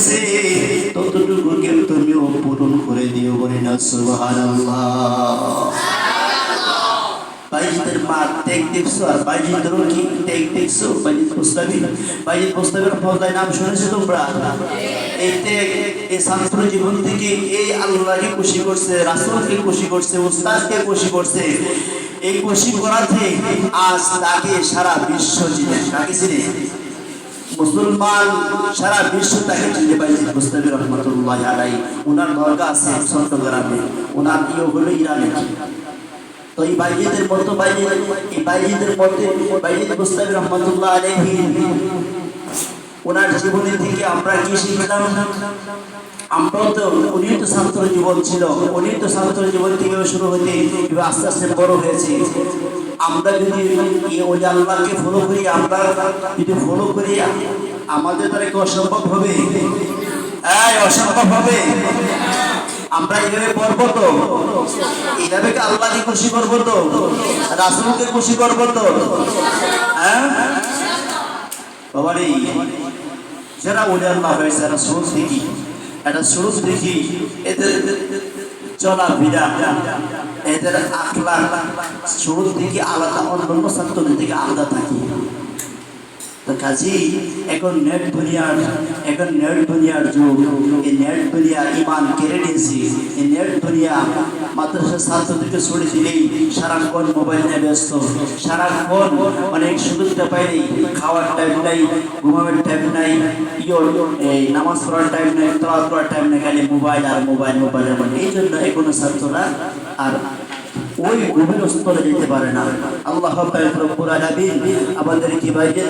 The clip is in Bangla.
গেছে ততটুকুকে তুমিও পূরণ করে দিও, বলে না সুবহানাল্লাহ। বাইজিদের মা টেক দেখছো, আর বাইজিদেরও কি টেক দেখছো? বাইজিদ মুস্তাফি, বাইজিদ মুস্তাফির ফজলায় নাম শুনেছো তোমরা? এই টেক, এই ছাত্র জীবন থেকে এই আল্লাহকে খুশি করছে, রাসূলকে খুশি করছে, উস্তাদকে খুশি করছে। এই খুশি করাতে আজ তাকে সারা বিশ্ব চিনে। তাকে চিনে মুসলমান, সারা বিশ্ব তাকে চিনে। বাইজিদ মুস্তাফি রহমাতুল্লাহি আলাইহি, ওনার দরগা আছে চট্টগ্রামে, ওনার প্রিয় হলো ইরানে। তো এই বাইজিদের মতো বাইজিদের মধ্যে বাইজিদ মুস্তাফি রহমাতুল্লাহ আলাইহি, ওনার জীবনী থেকে আমরা কি শিখলাম? আমরাও তো, উনিও তো ছাত্র জীবন ছিল, উনি তো ছাত্র জীবন থেকে শুরু হতে আস্তে আস্তে বড় হয়েছে। আমরা যদি ওই আল্লাহকে ফলো করি, আমরা যদি ফলো করি, আমাদের দ্বারা কি অসম্ভব হবে? অসম্ভব হবে? আমরা এইভাবে পড়বো তো, এইভাবে কি আল্লাহকে খুশি করবো তো, রাসূলকে খুশি করবো তো? বাবারে, যারা ওলি আল্লাহ হয়েছে এরা শুরু থেকে, এদের চলাফেরা, এদের আখলাক শুরু থেকে আলাদা, অন্যান্য ছাত্রদের থেকে আলাদা থাকে। তো কাজী এখন নেট দুনিয়ার যুগ। এই নেট দুনিয়া ইমান কেড়ে নিয়েছে। এই নেট দুনিয়া মাদ্রাসার ছাত্রদেরকে ছড়ে দিলেই সারাক্ষণ মোবাইল নিয়ে ব্যস্ত, সারাক্ষণ অনেক সুযোগটা পাইনি, খাওয়ার টাইম নাই, ঘুমানোর টাইম নাই, এই নামাজ পড়ার টাইম নাই, তেলাওয়াত করার টাইম নাই, খালি মোবাইল আর মোবাইল। এই জন্য এখনো ছাত্ররা আর ওই গভীর স্তরে যেতে পারে না। আল্লাহ পাক রব্বুল আলামিন আমাদেরকে বাইরে